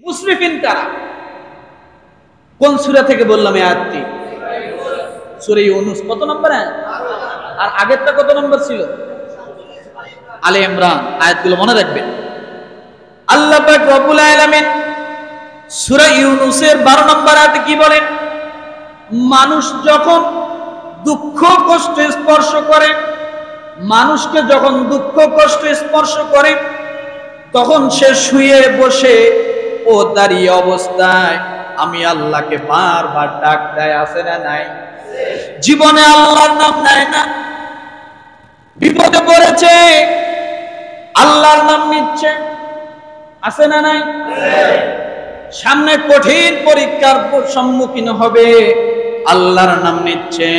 মুসরিফিন কারা? কোন সূরা থেকে বললাম এই আয়াতটি? সূরা ইউনূস। কত নম্বর আয়াত? আর আগেরটা কত নম্বর ছিল? আলে ইমরান। আয়াতগুলো মনে রাখবেন। আল্লাহ পাক রব্বুল আলামিন সূরা ইউনূসের 12 নম্বর আয়াতে কি বলেন? মানুষ যখন দুঃখ কষ্ট স্পর্শ করে, মানুষকে যখন দুঃখ কষ্ট স্পর্শ করে, তখন সে শুয়ে বসে ও দাঁড়িয়ে অবস্থায় আমি আল্লাহকে বারবার ডাক দেয়। আছে না নাই? জীবনে আল্লাহর নাম নেয় না, বিপদে পড়েছে আল্লাহর নাম নিচ্ছে। আছে না নাই? সামনে কঠিন পরীক্ষার সম্মুখীন হবে, আল্লাহর নাম নিচ্ছে।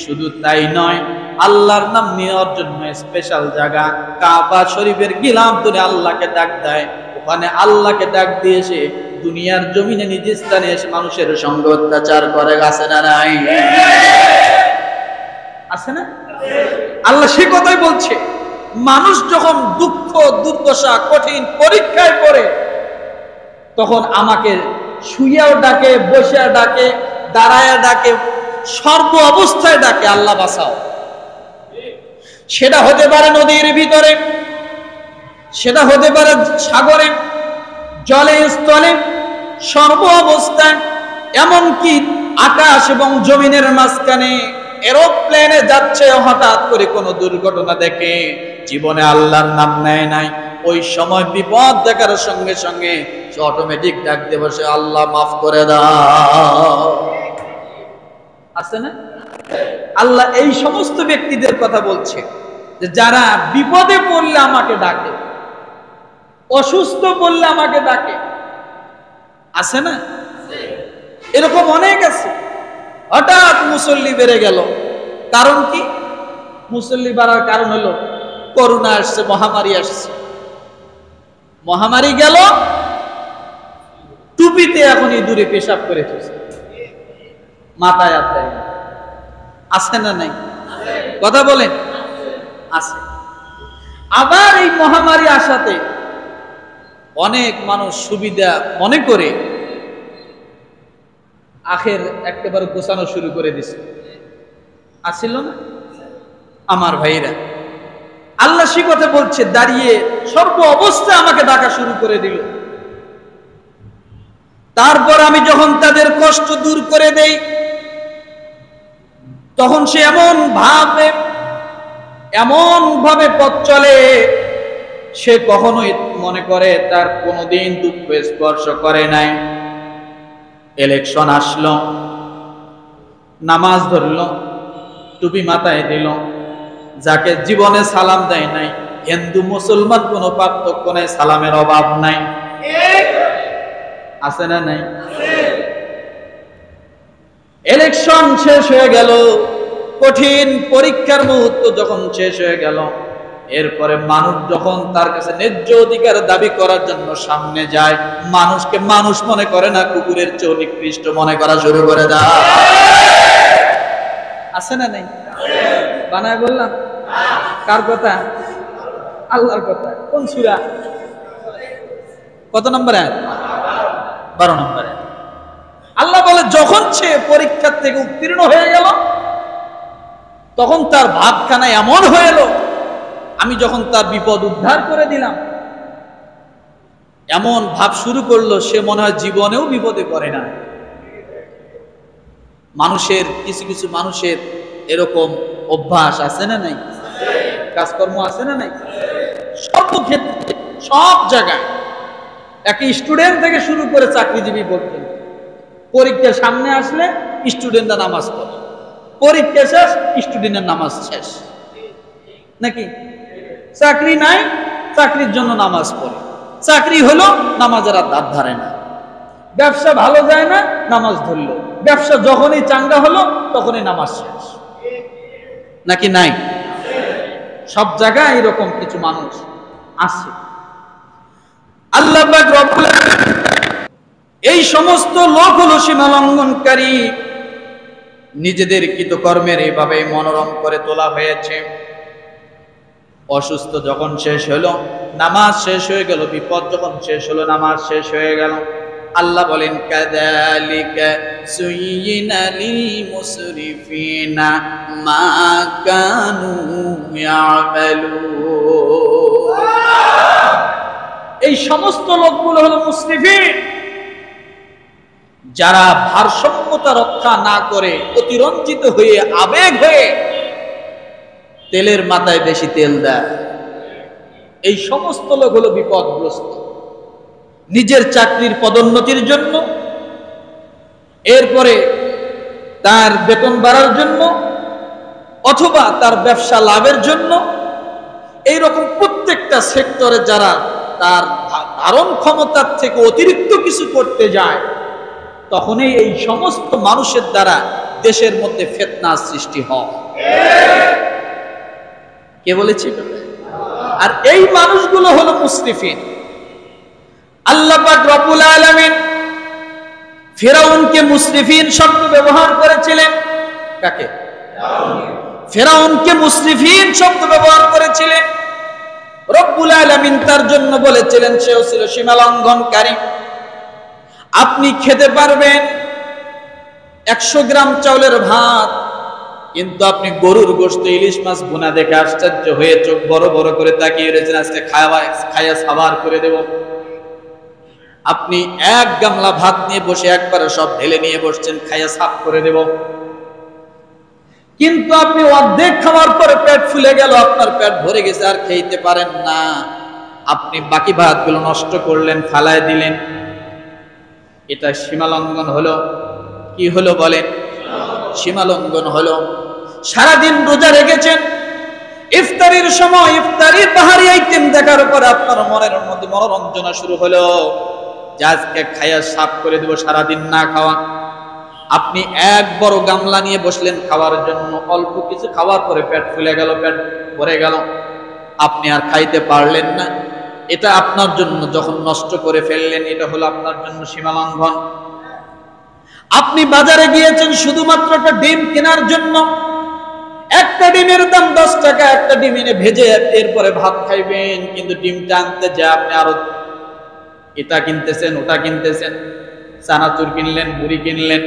শুধু তাই নয়, আল্লাহর নাম নেওয়ার জন্য স্পেশাল জায়গা কাবা শরীফের গিলাফ ধরে আল্লাহকে ডাক দেয়। ওখানে আল্লাহকে ডাক দিয়ে এসে দুনিয়ার জমিনে নিজ স্থানে এসে মানুষের সঙ্গে অত্যাচার করে। আছে না নাই? আছে না? আল্লাহ সে কথাই বলছে, মানুষ যখন দুঃখ দুর্দশা কঠিন পরীক্ষায় পড়ে, তখন আমাকে শুয়েও ডাকে, বসে ডাকে, দাঁড়ায় ডাকে, সর্ব অবস্থায় ডাকে, আল্লাহ বাঁচাও। সেটা হতে পারে নদীর ভিতরে, সেটা হতে পারে সাগরে, জলে, স্থলে, সর্ব অবস্থায়, এমনকি আকাশ এবং জমিনের মাঝখানে এরোপ্লেনে যাচ্ছে, হঠাৎ করে কোনো দুর্ঘটনা দেখে জীবনে আল্লাহর নাম নেয় নাই, ওই সময় বিপদ দেখার সঙ্গে সঙ্গে অটোমেটিক ডাক দিয়ে বসে, আল্লাহ মাফ করে দাও। আছে না? আল্লাহ এই সমস্ত ব্যক্তিদের কথা বলছে যে যারা বিপদে পড়লে আমাকে ডাকে, অসুস্থ পড়লে আমাকে ডাকে। আছে না? এরকম অনেক আছে। হঠাৎ মুসল্লি বেড়ে গেল, কারণ কি? মুসল্লি বাড়ার কারণ হলো করোনা আসছে, মহামারী আসছে। মহামারী গেল, টুপিতে এখনই দূরে পেশাব করে দিচ্ছে, মাথায় হাত দেয়। আছে না নাই? কথা বলেন। আছে। আবার এই মহামারী আসাতে অনেক মানুষ সুবিধা মনে করে আখের একেবারে গোছানো শুরু করে দিছে। আসিল না? আমার ভাইরা, আল্লাহ সে কথা বলছে, দাঁড়িয়ে সর্ব অবস্থা আমাকে ডাকা শুরু করে দিল। তারপর আমি যখন তাদের কষ্ট দূর করে দেই, তখন সে এমন ভাবে পথ চলে, সে কখনোই মনে করে তার কোনোদিন দুঃখ স্পর্শ করে নাই। ইলেকশন আসলো, নামাজ ধরলো, টুপি মাথায় দিল, যাকে জীবনে সালাম দেয় নাই, হিন্দু মুসলমান কোনো পার্থক্য নাই, সালামের অভাব নাই। আছে না নাই? ইলেকশন শেষ হয়ে গেল, কঠিন পরীক্ষার মুহূর্ত যখন শেষ হয়ে গেল, এরপরে মানুষ যখন তার কাছে ন্যায্য অধিকার দাবি করার জন্য সামনে যায়, মানুষকে মানুষ মনে করে না, কুকুরের চেয়ে নিকৃষ্ট মনে করা শুরু করে দেয়। আছে না নাই? বানায় বললাম? কার কথা? আল্লাহর কথা। কোন সূরা? কত নম্বর আয়াত? 12 নম্বর আয়াত। আল্লাহ বলে, যখন সে পরীক্ষা থেকে উত্তীর্ণ হয়ে গেল, তখন তার ভাবখানা এমন হয়ে এলো, আমি যখন তার বিপদ উদ্ধার করে দিলাম, এমন ভাব শুরু করলো সে মনে হয় জীবনেও বিপদে পড়ে না। মানুষের কিছু কিছু মানুষের এরকম অভ্যাস আছে না নাই? কাজকর্ম আছে না নাই? সর্বক্ষেত্রে, সব জায়গায়, এক স্টুডেন্ট থেকে শুরু করে চাকরিজীবী পর্যন্ত, পরীক্ষা সামনে আসলে স্টুডেন্টরা নামাজ পড়ে, পরীক্ষা শেষ স্টুডেন্টের নামাজ শেষ। নাকি? চাকরি নাই, চাকরির জন্য নামাজ পড়ে, চাকরি হলো নামাজের আর ধার ধারে না, ব্যবসা ভালো যায় না, নামাজ ধরলো, ব্যবসা যখনই চাঙ্গা হলো তখনই নামাজ শেষ। নাকি নাই? সব জায়গায় এরকম কিছু মানুষ আছে। আল্লাহ পাক রব্বুল আলামিন এই সমস্ত লোক হলো সীমা লঙ্ঘনকারী, নিজেদের কৃতকর্মের এইভাবে মনোরম করে তোলা হয়েছে। অসুস্থ যখন শেষ হলো, নামাজ শেষ হয়ে গেল, বিপদ যখন শেষ হলো, নামাজ শেষ হয়ে গেল, আল্লাহ বলেন কাযালিকা সুয়িনা লিল মুসরিফিনা মা কানু ইয়ামালুন। এই সমস্ত লোকগুলো হলো মুসরিফিন, যারা ভারসাম্যতা রক্ষা না করে অতিরঞ্জিত হয়ে আবেগ হয়ে তেলের মাথায় বেশি তেল দেয়। এই সমস্ত লোক হলো বিপদগ্রস্ত। নিজের চাকরির পদোন্নতির জন্য, এরপরে তার বেতন বাড়ার জন্য, অথবা তার ব্যবসা লাভের জন্য, এইরকম প্রত্যেকটা সেক্টরে যারা তার ধারণ ক্ষমতার থেকে অতিরিক্ত কিছু করতে যায়, তখনই এই সমস্ত মানুষের দ্বারা দেশের মধ্যে ফিতনা সৃষ্টি হয়। কে বলেছে? আর এই মানুষগুলো হলো মুসরিফিন। আল্লাহ পাক রব্বুল আলামিন ফিরাউনকে মুসরিফিন শব্দ ব্যবহার করেছিলেন। কাকে? ফিরাউনকে মুসরিফিন শব্দ ব্যবহার করেছিলেন। রব্বুল আলামিন তার জন্য বলেছিলেন সেও ছিল সীমা লঙ্ঘনকারী। আপনি খেতে পারবেন 100 গ্রাম চাউলের ভাত, কিন্তু আপনি গরুর গোশত ইলিশ মাছ ভুনা দেখে আশ্চর্য হয়ে চোখ বড় বড় করে তাকিয়ে রয়েছেন, আজকে খায়া সাবার করে দেব। আপনি 1 গামলা ভাত নিয়ে বসে একবারে সব ঢেলে নিয়ে বসছেন, খায়া সাফ করে দেব। কিন্তু আপনি অর্ধেক খাওয়ার পরে পেট ফুলে গেল, আপনার পেট ভরে গেছে, আর খেতে পারেন না। আপনি বাকি ভাতগুলো নষ্ট করলেন, ফালায় দিলেন। এটা সীমালঙ্ঘন হলো। কি হলো বলেন? সীমালঙ্ঘন হলো। সারাদিন রোজা রেখেছেন, ইফতারির সময় ইফতারির বাহারি আইটেম দেখার পর আপনার মনের মধ্যে মনোরঞ্জনা শুরু হলো যে আজকে খায়া সাফ করে দেব, সারাদিন না খাওয়া। আপনি 1 বড় গামলা নিয়ে বসলেন খাওয়ার জন্য, অল্প কিছু খাওয়ার পরে পেট ফুলে গেল, পেট ভরে গেল, আপনি আর খাইতে পারলেন না। এটা আপনার জন্য যখন নষ্ট করে ফেললেন, এটা হলো আপনার জন্য সীমালঙ্ঘন। আপনি বাজারে গিয়েছেন শুধুমাত্র একটা ডিম কেনার জন্য, একটা ডিমের দাম 10 টাকা, একটা ডিম এনে ভেজে এরপরে ভাত খাইবেন, কিন্তু ডিমটা আনতে যায় আপনি আরো এটা কিনতেছেন, ওটা কিনতেছেন, চানাচুর কিনলেন, মুড়ি কিনলেন,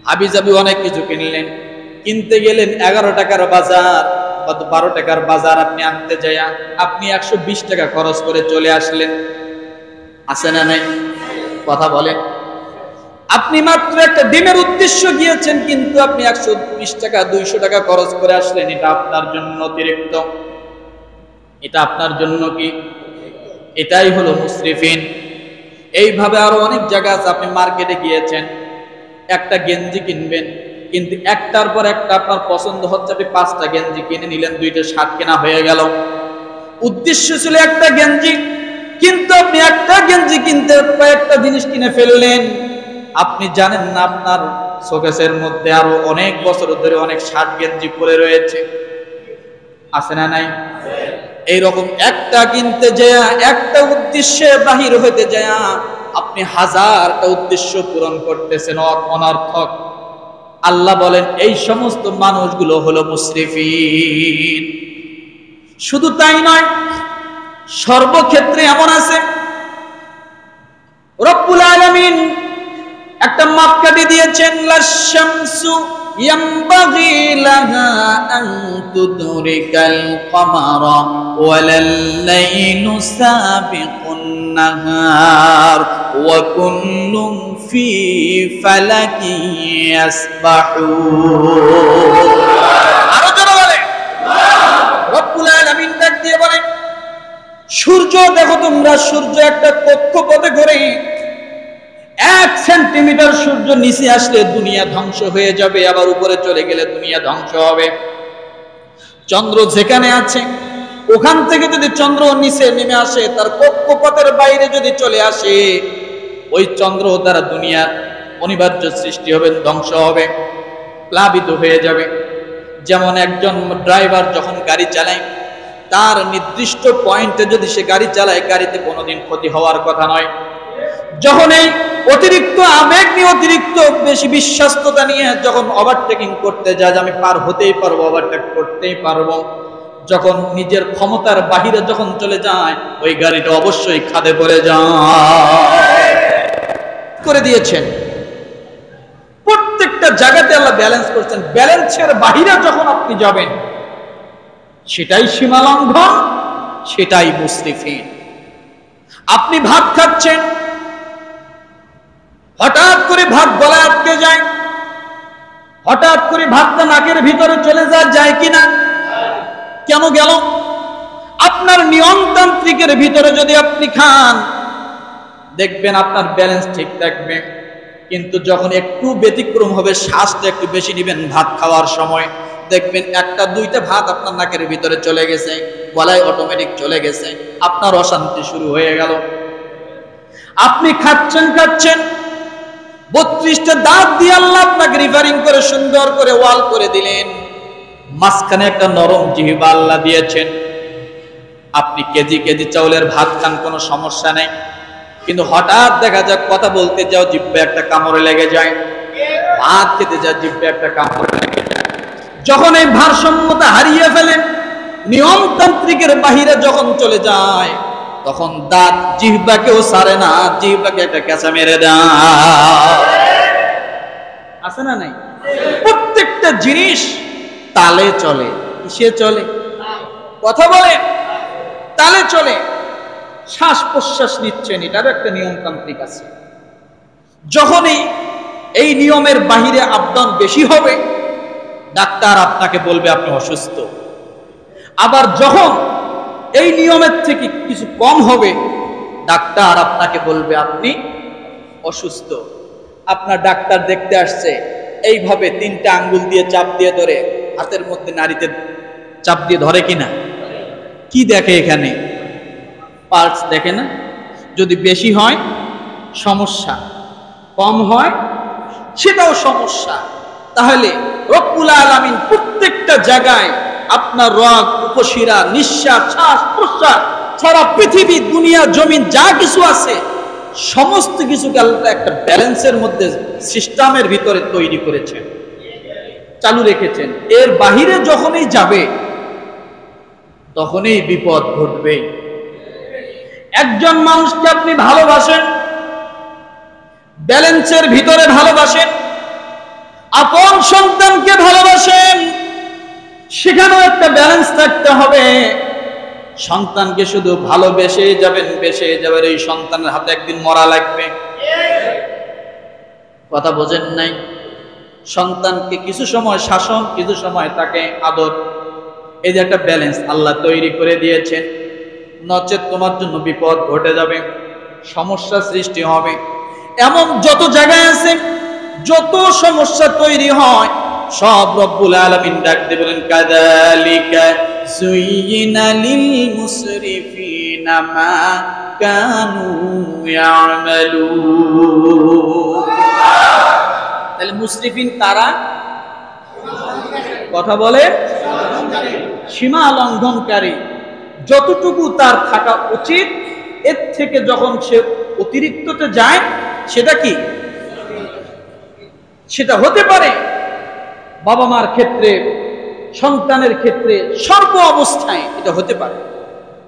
হাবিজাবি অনেক কিছু কিনলেন। কিনতে গেলেন 11 টাকার বাজার, কত 12 টাকার বাজার, আপনি আনতে যায় আপনি 120 টাকা খরচ করে চলে আসলেন। আছে না নাই? কথা বলেন। আপনি মাত্র একটা ডিমের উদ্দেশ্য গিয়েছেন, কিন্তু আপনি 120 টাকা 200 টাকা খরচ করে আসলেন। এটা আপনার জন্য অতিরিক্ত। এটা আপনার জন্য কি? এটাই হলো মুসরিফিন। এইভাবে আরো অনেক জায়গা আছে। আপনি মার্কেটে গিয়েছেন, একটা গেঞ্জি কিনবেন, কিন্তু একটার পর একটা আপনার পছন্দ হচ্ছে, আপনি 5টা গেঞ্জি কিনে নিলেন, 2টা শার্ট কেনা হয়ে গেল। উদ্দেশ্য ছিল একটা গেঞ্জি, কিন্তু আপনি একটা গেঞ্জি কিনতে কয়েকটা জিনিস কিনে ফেললেন। আপনি জানেন না আপনার শোকেসের মধ্যে আরো অনেক বছর ধরে অনেক শার্ট গেঞ্জি পরে রয়েছে। আছে না নাই? এইরকম একটা কিনতে যায়, একটা উদ্দেশ্যে বাহির হতে যায়, আপনি 1000টা উদ্দেশ্য পূরণ করতেছেন অনর্থক। আল্লাহ বলেন এই সমস্ত মানুষগুলো হলো মুসরিফিন। শুধু তাই নয়, সর্বক্ষেত্রে এমন আছে। রব্বুল আলামিন একটা মাপকাঠি দিয়েছেন, লাশ-শামসু ইয়ামবাগি লাহা আন তুদরিকাল কমারা ওয়ালাল লাইলু সাবিকুন নাহার ওয়া কুল্লুন ফি ফালাকি ইয়াসবাহুন। আরো জোরে বলে রব্বুল আলামিন ডাক দিয়ে বলে, সূর্য দেখো তোমরা, সূর্য একটা কক্ষপথে ঘোরে। 1 সেন্টিমিটার সূর্য নিচে আসলে দুনিয়া ধ্বংস হয়ে যাবে, আবার উপরে চলে গেলে দুনিয়া ধ্বংস হবে। চন্দ্র যেখানে আছে ওখান থেকে যদি চন্দ্র নিচে নেমে আসে, তার কক্ষপথের বাইরে যদি চলে আসে, ওই চন্দ্র দ্বারা দুনিয়ার অনিবার্য সৃষ্টি হবে, ধ্বংস হবে, প্লাবিত হয়ে যাবে। যেমন একজন ড্রাইভার যখন গাড়ি চালায়, তার নির্দিষ্ট পয়েন্টে যদি সে গাড়ি চালায়, গাড়িতে কোনোদিন ক্ষতি হওয়ার কথা নয়। যখন এই অতিরিক্ত আবেগ নিয়ে, অতিরিক্ত বেশি বিশ্বাস্ততা নিয়ে যখন ওভারটেকিং করতে যায়, আমি পার হতেই পারবো, ওভারটেক করতেই পারবো, যখন নিজের ক্ষমতার বাহিরে যখন চলে যায়, ওই গাড়িটা অবশ্যই খাদে পড়ে যায়। করে দিয়েছেন, প্রত্যেকটা জায়গাতে আল্লাহ ব্যালেন্স করছেন। ব্যালেন্সের বাহিরে যখন আপনি যাবেন সেটাই সীমা লঙ্ঘন, সেটাই মুসরিফিন। আপনি ভাত খাচ্ছেন, হঠাৎ করে ভাত গলায় আটকে যায়, হঠাৎ করে ভাতটা নাকের ভিতরে চলে যায় কিনা? কেন গেল? আপনার নিয়মতান্ত্রিকের ভিতরে যদি আপনি খান দেখবেন আপনার ব্যালেন্স ঠিক থাকবে, কিন্তু যখন একটু ব্যতিক্রম হবে, শ্বাসটা একটু বেশি নেবেন ভাত খাওয়ার সময়, দেখবেন একটা দুইটা ভাত আপনার নাকের ভিতরে চলে গেছে, গলায় অটোমেটিক চলে গেছে, আপনার অশান্তি শুরু হয়ে গেল। আপনি খাচ্ছেন 32টা দাঁত দিয়ে আল্লাহ আপনাকে রিফারিং করে সুন্দর করে ওয়াল করে দিলেন, মাঝখানে একটা নরম জিহ্বা আল্লাহ দিয়েছেন। আপনি কেজি কেজি চাউলের ভাত খান, কোনো সমস্যা নেই, কিন্তু হঠাৎ দেখা যায় কথা বলতে যাও জিহ্বা একটা কামড়ে লেগে যায়, ভাত খেতে যাও জিহ্বা একটা কামড়ে লেগে যায়। যখন এই ভারসাম্যতা হারিয়ে ফেলেন, নিয়মতান্ত্রিকের বাহিরে যখন চলে যায়, তখন দাঁত জিহ্বাকেও ছাড়ে না, জিহ্বাকে একটা কেঁচা মেরে দেয়। আছে না নাই? প্রত্যেকটা জিনিস তালে চলে। কিসে চলে? কথা বলে, তালে চলে। শ্বাস প্রশ্বাস নিচ্ছেন, এটারও একটা নিয়মতান্ত্রিক আছে। যখনই এই নিয়মের বাহিরে আপডাউন বেশি হবে, ডাক্তার আপনাকে বলবে আপনি অসুস্থ। আবার যখন এই নিয়মের থেকে কিছু কম হবে, ডাক্তার আপনাকে বলবে আপনি অসুস্থ। আপনার ডাক্তার দেখতে আসছে, এইভাবে 3টা আঙ্গুল দিয়ে চাপ দিয়ে ধরে, হাতের মধ্যে নাড়িতে চাপ দিয়ে ধরে কিনা? কি দেখে এখানে? পালস দেখে না? যদি বেশি হয় সমস্যা, কম হয় সেটাও সমস্যা। তাহলে রব্বুল আলামিন প্রত্যেকটা জায়গায় আপনার রগ, উপশিরা, নিঃশ্বাস, শ্বাস প্রশ্বাস, সারা পৃথিবী, দুনিয়া, জমিন যা কিছু আছে সমস্ত কিছুকে আল্লাহ একটা ব্যালেন্সের মধ্যে, সিস্টেমের ভিতরে তৈরি করেছেন, চালু রেখেছেন। এর বাহিরে যখনই যাবে তখনই বিপদ ঘটবে। একজন মানুষকে আপনি ভালোবাসেন, ব্যালেন্সের ভিতরে ভালোবাসেন, আপন সন্তানকে ভালোবাসেন, সেখানেও একটা ব্যালেন্স থাকতে হবে। সন্তানকে শুধু ভালোবেসে যাবেন, এই সন্তানের হাতে একদিন মরা লাগবে। কথা বোঝেন নাই? সন্তানকে কিছু সময় শাসন, কিছু সময় তাকে আদর, এই যে একটা ব্যালেন্স আল্লাহ তৈরি করে দিয়েছেন। নচেত তোমার জন্য বিপদ ঘটে যাবে, সমস্যা সৃষ্টি হবে। এমন যত জায়গায় আছে, যত সমস্যা তৈরি হয়, সব রব্বুল আলামিন ডাক দিয়ে বলেন, কাযালিকা যুয়িনা লিল মুসরিফিনা মা কানু ইয়ামালুন। তাহলে মুসরিফিন তারা, কথা বলে, সীমা লঙ্ঘনকারী। যতটুকু তার থাকা উচিত, এর থেকে যখন সে অতিরিক্ততে যায়, সেটা কি? সেটা হতে পারে বাবা মার ক্ষেত্রে, সন্তানের ক্ষেত্রে, সর্ব অবস্থায় এটা হতে পারে।